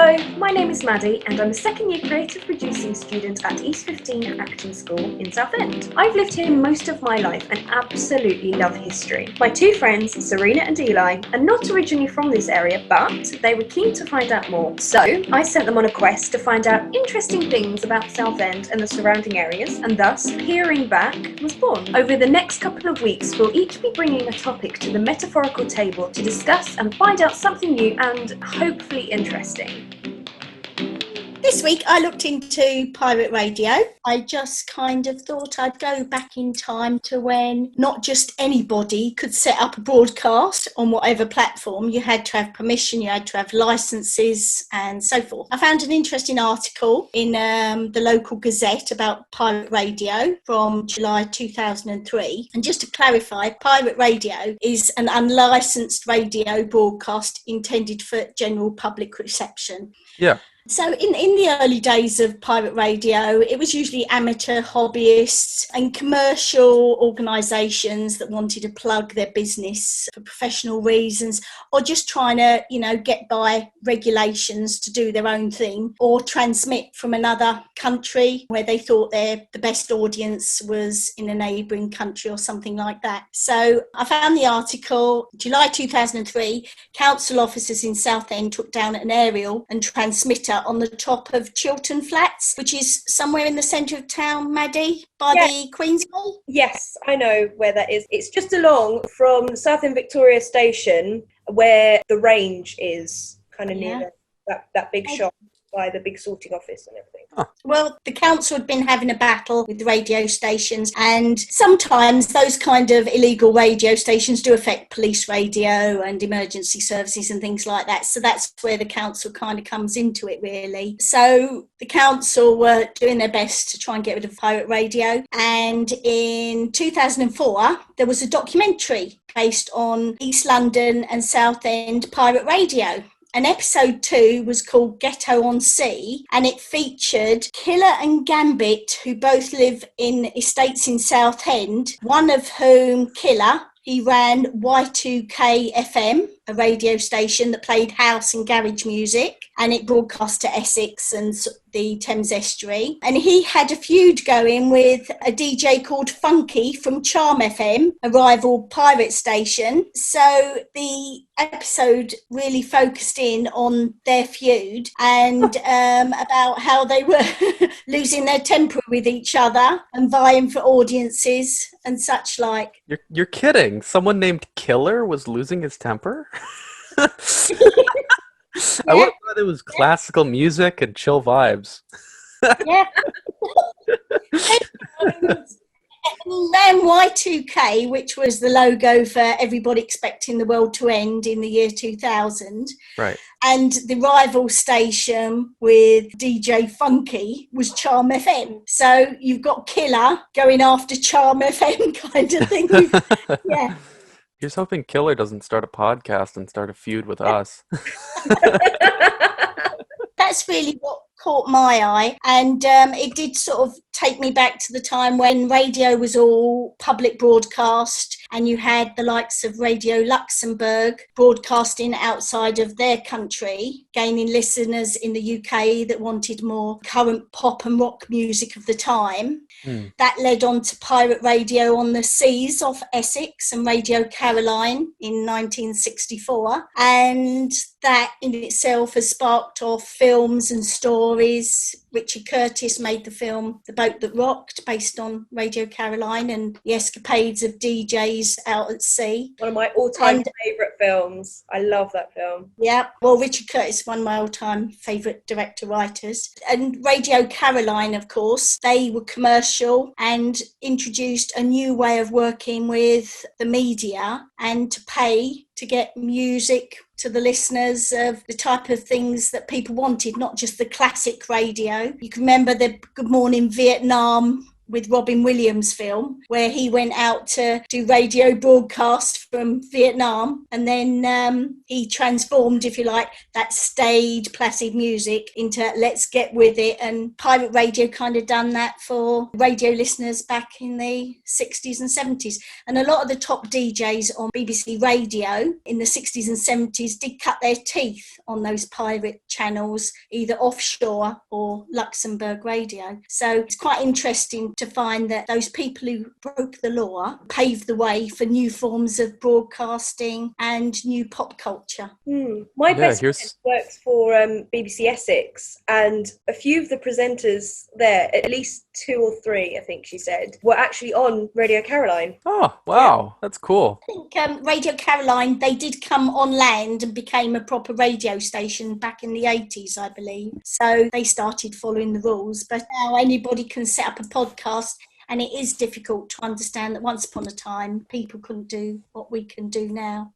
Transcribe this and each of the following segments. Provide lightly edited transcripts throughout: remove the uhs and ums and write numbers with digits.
Hello, my name is Maddie and I'm a second year creative producing student at East 15 Acting School in Southend. I've lived here most of my life and absolutely love history. My two friends, Serena and Eli, are not originally from this area, but they were keen to find out more. So I sent them on a quest to find out interesting things about Southend and the surrounding areas, and thus PIER-ing Back was born. Over the next couple of weeks, we'll each be bringing a topic to the metaphorical table to discuss and find out something new and hopefully interesting. This week I looked into pirate radio. I just kind of thought I'd go back in time to when not just anybody could set up a broadcast on whatever platform. You had to have permission, you had to have licenses and so forth. I found an interesting article in the local Gazette about pirate radio from July 2003. And just to clarify, pirate radio is an unlicensed radio broadcast intended for general public reception. Yeah. So in the early days of pirate radio, it was usually amateur hobbyists and commercial organisations that wanted to plug their business for professional reasons, or just trying to, get by regulations to do their own thing, or transmit from another country where they thought the best audience was in a neighbouring country or something like that. So I found the article, July 2003, council officers in Southend took down an aerial and transmitter on the top of Chiltern Flats, which is somewhere in the centre of town, Maddie, by the Queensway. Yes, I know where that is. It's just along from Southend Victoria Station where the range is, kind of near that big shop by the big sorting office and everything. Oh. Well, the council had been having a battle with the radio stations, and sometimes those kind of illegal radio stations do affect police radio and emergency services and things like that. So that's where the council kind of comes into it, really. So the council were doing their best to try and get rid of pirate radio. And in 2004, there was a documentary based on East London and Southend pirate radio. And episode 2 was called Ghetto on Sea, and it featured Killer and Gambit, who both live in estates in Southend, one of whom, Killer, he ran Y2K FM, a radio station that played house and garage music, and it broadcast to Essex and the Thames Estuary. And he had a feud going with a DJ called Funky from Charm FM, a rival pirate station. So the episode really focused in on their feud and about how they were losing their temper with each other and vying for audiences and such like. You're kidding. Someone named Killer was losing his temper? I would have thought it was classical music and chill vibes. Yeah. Ran Y2K, which was the logo for everybody expecting the world to end in the year 2000. Right. And the rival station with DJ Funky was Charm FM. So you've got Killer going after Charm FM kind of thing. Yeah. Here's hoping Killer doesn't start a podcast and start a feud with us. That's really what caught my eye, and it did sort of take me back to the time when radio was all public broadcast, and you had the likes of Radio Luxembourg broadcasting outside of their country, gaining listeners in the UK that wanted more current pop and rock music of the time. That led on to pirate radio on the seas off Essex and Radio Caroline in 1964, and that in itself has sparked off films and stories. Richard Curtis made the film The Boat That Rocked, based on Radio Caroline and the escapades of DJs out at sea. One of my all-time favourite films. I love that film. Yeah, well, Richard Curtis is one of my all-time favourite director-writers. And Radio Caroline, of course, they were commercial and introduced a new way of working with the media and to pay to get music to the listeners of the type of things that people wanted, not just the classic radio. You can remember the Good Morning Vietnam with Robin Williams film, where he went out to do radio broadcast from Vietnam, and then he transformed, if you like, that staid, placid music into let's get with it. And pirate radio kind of done that for radio listeners back in the 60s and 70s. And a lot of the top DJs on BBC Radio in the 60s and 70s did cut their teeth on those pirate channels, either offshore or Luxembourg radio. So it's quite interesting to find that those people who broke the law paved the way for new forms of broadcasting and new pop culture. My best friend works for BBC Essex, and a few of the presenters there, at least 2 or 3, I think she said, were actually on Radio Caroline. Oh, wow. That's cool. I think Radio Caroline, they did come on land and became a proper radio station back in the 80s, I believe. So they started following the rules. But now anybody can set up a podcast, and it is difficult to understand that once upon a time, people couldn't do what we can do now.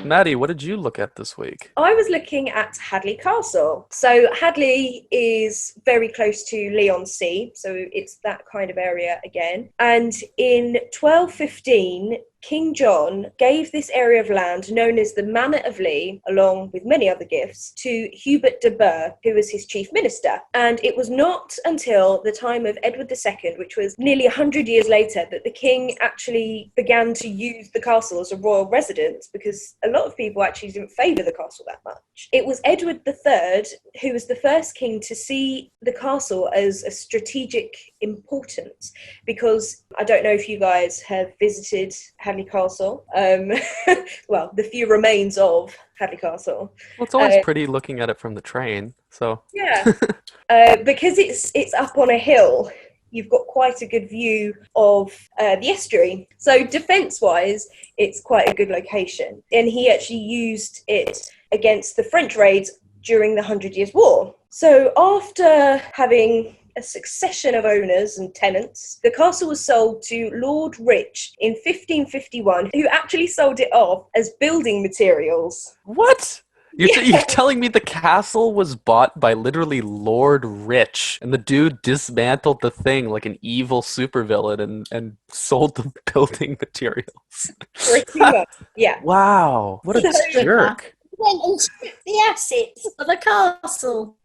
Maddie, what did you look at this week? I was looking at Hadleigh Castle. So Hadleigh is very close to Leigh-on-Sea, so it's that kind of area again. And in 1215, King John gave this area of land known as the Manor of Leigh, along with many other gifts, to Hubert de Burgh, who was his chief minister. And it was not until the time of Edward II, which was nearly 100 years later, that the king actually began to use the castle as a royal residence, because a lot of people actually didn't favour the castle that much. It was Edward III who was the first king to see the castle as a strategic importance, because I don't know if you guys have visited Hadleigh Castle. Well, the few remains of Hadleigh Castle. Well, it's always pretty looking at it from the train, so... Yeah, because it's up on a hill, you've got quite a good view of the estuary. So defence-wise, it's quite a good location. And he actually used it against the French raids during the 100 Years' War. So after having a succession of owners and tenants, the castle was sold to Lord Rich in 1551, who actually sold it off as building materials. What? You're telling me the castle was bought by literally Lord Rich, and the dude dismantled the thing like an evil supervillain and sold the building materials? Pretty much, yeah. Wow, what a jerk. Went and stripped the assets of the castle.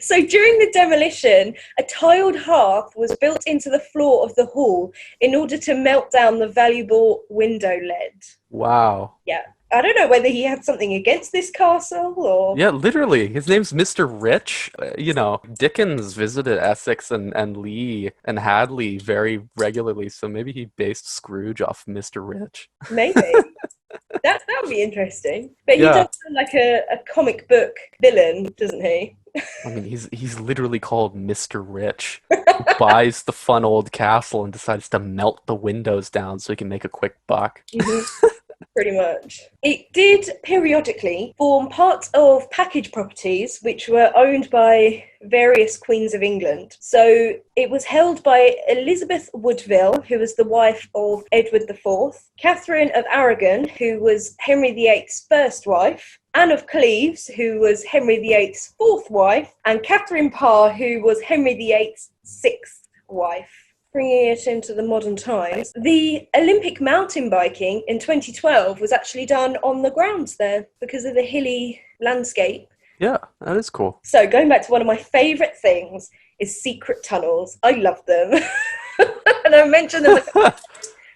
So during the demolition, a tiled hearth was built into the floor of the hall in order to melt down the valuable window lead. Wow. Yeah. I don't know whether he had something against this castle or... Yeah, literally. His name's Mr. Rich. Dickens visited Essex and Leigh and Hadleigh very regularly, so maybe he based Scrooge off Mr. Rich. Maybe. That would be interesting. But he does sound like a comic book villain, doesn't he? I mean, he's literally called Mr. Rich. He buys the fun old castle and decides to melt the windows down so he can make a quick buck. Mm-hmm. Pretty much. It did periodically form part of package properties which were owned by various queens of England. So it was held by Elizabeth Woodville, who was the wife of Edward IV, Catherine of Aragon, who was Henry VIII's first wife, Anne of Cleves, who was Henry VIII's fourth wife, and Catherine Parr, who was Henry VIII's sixth wife. Bringing it into the modern times, the Olympic mountain biking in 2012 was actually done on the grounds there because of the hilly landscape. Yeah, that is cool. So going back to one of my favourite things is secret tunnels. I love them. And I mentioned them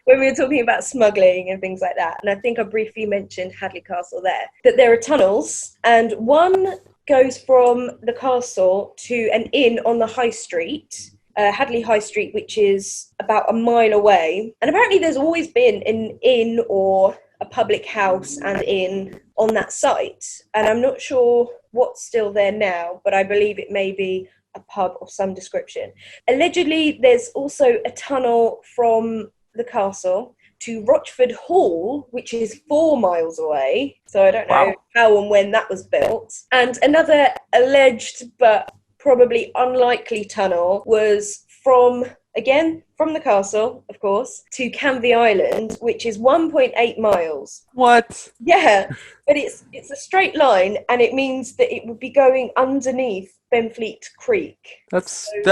when we were talking about smuggling and things like that. And I think I briefly mentioned Hadleigh Castle there, that there are tunnels, and one goes from the castle to an inn on the high street, Hadleigh High Street, which is about a mile away. And apparently there's always been an inn or a public house and inn on that site. And I'm not sure what's still there now, but I believe it may be a pub of some description. Allegedly, there's also a tunnel from the castle to Rochford Hall, which is 4 miles away. So I don't know how and when that was built. And another alleged but probably unlikely tunnel was from the castle, of course, to Canvey Island, which is 1.8 miles. What? Yeah, but it's a straight line, and it means that it would be going underneath Benfleet Creek. That seems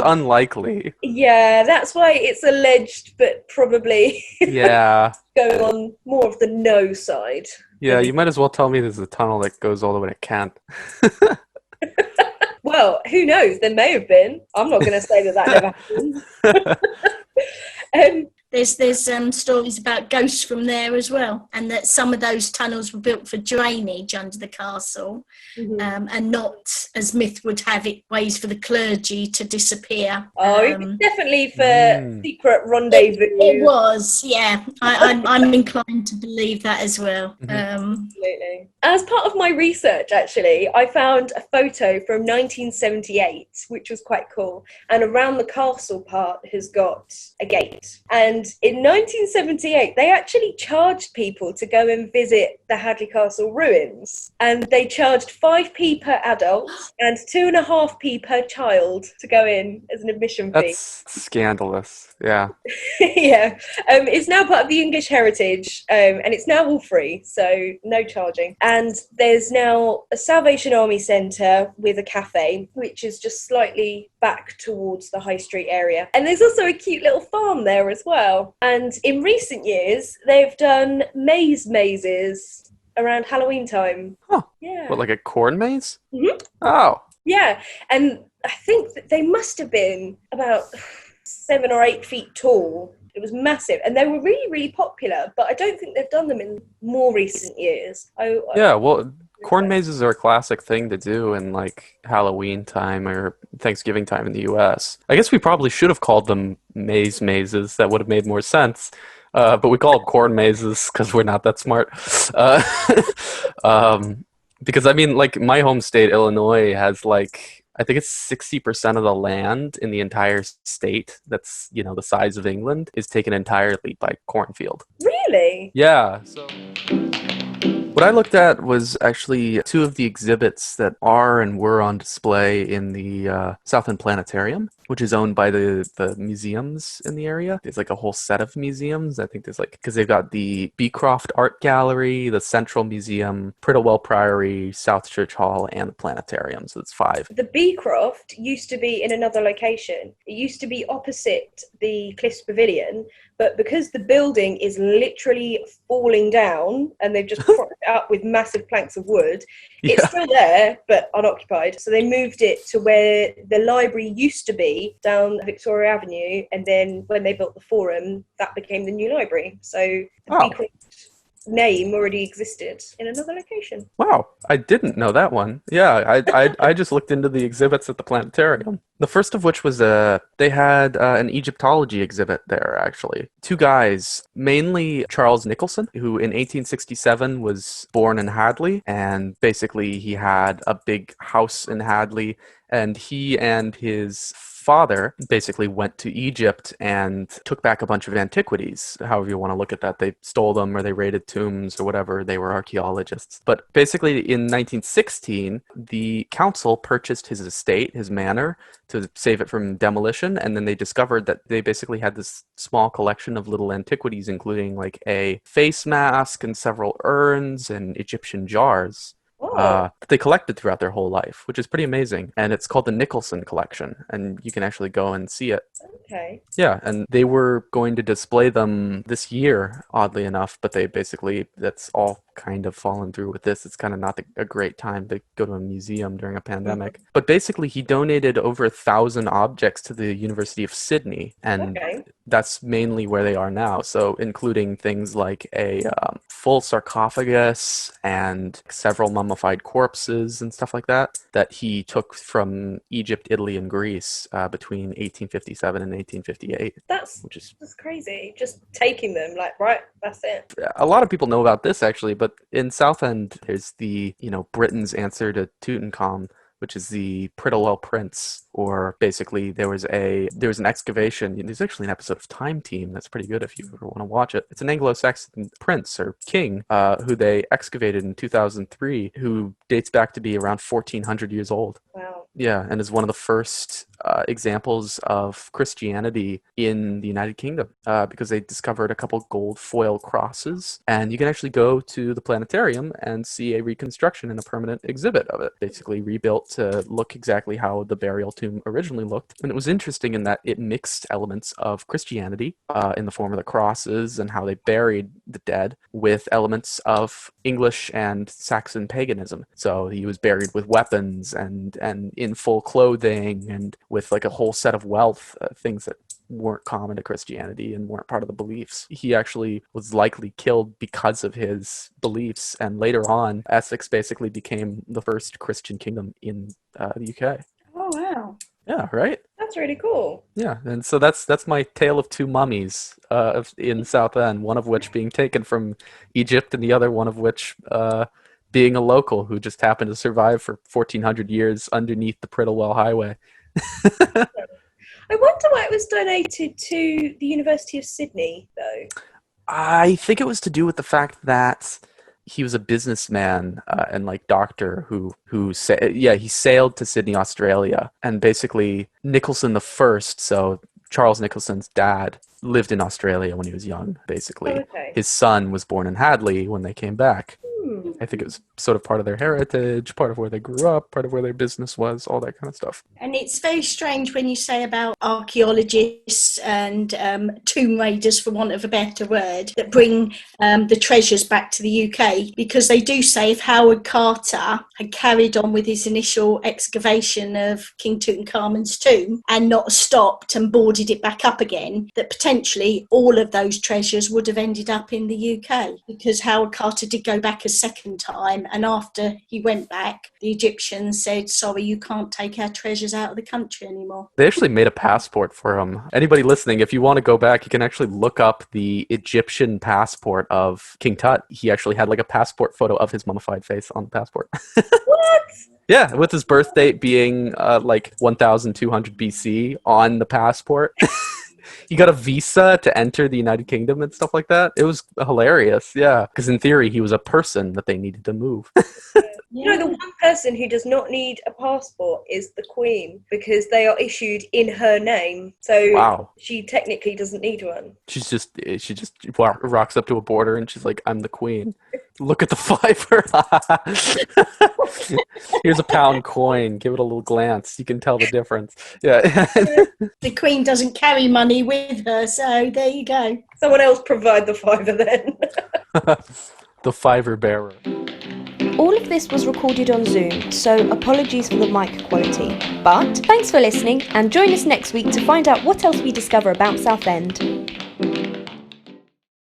Wow. unlikely. Yeah, that's why it's alleged, but probably Yeah. going on more of the no side. Yeah, you might as well tell me there's a tunnel that goes all the way to Kent. Well, who knows? There may have been. I'm not going to say that never happened. Um, There's stories about ghosts from there as well, and that some of those tunnels were built for drainage under the castle, and not, as myth would have it, ways for the clergy to disappear. it's definitely for secret rendezvous. It was, yeah. I'm inclined to believe that as well. Absolutely. As part of my research, actually, I found a photo from 1978, which was quite cool. And around the castle part has got a gate. And in 1978, they actually charged people to go and visit the Hadleigh Castle ruins. And they charged 5p per adult and 2.5p per child to go in as an admission fee. That's scandalous. Yeah. Yeah. It's now part of the English heritage, and it's now all free, so no charging. And there's now a Salvation Army centre with a cafe, which is just slightly back towards the High Street area. And there's also a cute little farm there as well. And in recent years, they've done mazes around Halloween time. Huh. Yeah. What, like a corn maze? Mm-hmm. Oh. Yeah. And I think that they must have been about 7 or 8 feet tall. It was massive, and they were really, really popular, but I don't think they've done them in more recent years. Yeah, well, corn mazes are a classic thing to do in like Halloween time or Thanksgiving time in the US. I guess we probably should have called them mazes. That would have made more sense. But we call them corn mazes because we're not that smart. Because I mean, like my home state, Illinois, has like I think it's 60% of the land in the entire state that's, the size of England is taken entirely by cornfield. Really? Yeah. So what I looked at was actually 2 of the exhibits that are and were on display in the Southend Planetarium, which is owned by the museums in the area. There's like a whole set of museums. I think there's because they've got the Beecroft Art Gallery, the Central Museum, Prittlewell Priory, South Church Hall, and the Planetarium. So it's 5. The Beecroft used to be in another location. It used to be opposite the Cliffs Pavilion, but because the building is literally falling down and they've just propped it up with massive planks of wood, it's still there, but unoccupied. So they moved it to where the library used to be, down Victoria Avenue, and then when they built the Forum, that became the new library. So the Beecroft name already existed in another location. Wow, I didn't know that one. Yeah, I just looked into the exhibits at the planetarium. The first of which was they had an Egyptology exhibit there, actually. 2 guys, mainly Charles Nicholson, who in 1867 was born in Hadleigh, and basically he had a big house in Hadleigh, and he and his father basically went to Egypt and took back a bunch of antiquities. However you want to look at that, they stole them or they raided tombs or whatever. They were archaeologists. But basically in 1916, the council purchased his estate, his manor, to save it from demolition, and then they discovered that they basically had this small collection of little antiquities, including like a face mask and several urns and Egyptian jars. That they collected throughout their whole life, which is pretty amazing. And it's called the Nicholson Collection, and you can actually go and see it. Okay. Yeah, and they were going to display them this year, oddly enough, but that's all kind of fallen through with this. It's kind of not a great time to go to a museum during a pandemic. But basically, he donated over 1,000 objects to the University of Sydney, and that's mainly where they are now. So including things like a full sarcophagus and several mummified corpses and stuff like that he took from Egypt, Italy, and Greece between 1857 and 1858. That's crazy. Just taking them, right, that's it. A lot of people know about this, actually, but in Southend, there's the, Britain's answer to Tutankhamun, which is the Prittlewell Prince, or basically there was an excavation. There's actually an episode of Time Team that's pretty good if you ever want to watch it. It's an Anglo-Saxon prince or king who they excavated in 2003, who dates back to be around 1,400 years old. Wow. Yeah, and is one of the first examples of Christianity in the United Kingdom because they discovered a couple gold foil crosses, and you can actually go to the planetarium and see a reconstruction and a permanent exhibit of it, basically rebuilt to look exactly how the burial tomb originally looked. And it was interesting in that it mixed elements of Christianity in the form of the crosses and how they buried the dead with elements of English and Saxon paganism. So he was buried with weapons and in full clothing and with like a whole set of wealth, things that weren't common to Christianity and weren't part of the beliefs. He actually was likely killed because of his beliefs, and later on, Essex basically became the first Christian kingdom in the UK. Oh, wow. Yeah, right? That's really cool. Yeah, and so that's my tale of two mummies in Southend, one of which being taken from Egypt and the other one of which being a local who just happened to survive for 1,400 years underneath the Prittlewell Highway. I wonder why it was donated to the University of Sydney, though. I think it was to do with the fact that he was a businessman and like doctor he sailed to Sydney, Australia, and basically Nicholson the First, so Charles Nicholson's dad, lived in Australia when he was young, basically. Oh, okay. His son was born in Hadleigh when they came back. Hmm. I think it was sort of part of their heritage, part of where they grew up, part of where their business was, all that kind of stuff. And it's very strange when you say about archaeologists and tomb raiders, for want of a better word, that bring the treasures back to the UK, because they do say if Howard Carter had carried on with his initial excavation of King Tutankhamun's tomb and not stopped and boarded it back up again, that potentially all of those treasures would have ended up in the UK, because Howard Carter did go back a second time, and after he went back, the Egyptians said, sorry, you can't take our treasures out of the country anymore. They actually made a passport for him. Anybody listening, if you want to go back, you can actually look up the Egyptian passport of King Tut. He actually had like a passport photo of his mummified face on the passport. What? Yeah, with his birth date being like 1200 BC on the passport. He got a visa to enter the United Kingdom and stuff like that. It was hilarious, yeah. Because in theory, he was a person that they needed to move. You know, the one person who does not need a passport is the Queen, because they are issued in her name. So Wow. She technically doesn't need one. She just rocks up to a border and she's like, I'm the Queen. Look at the fiver. Here's a pound coin. Give it a little glance. You can tell the difference. Yeah. The Queen doesn't carry money with her, so there you go. Someone else provide the fiver then. The fiver bearer. All of this was recorded on Zoom, so apologies for the mic quality. But thanks for listening, and join us next week to find out what else we discover about Southend.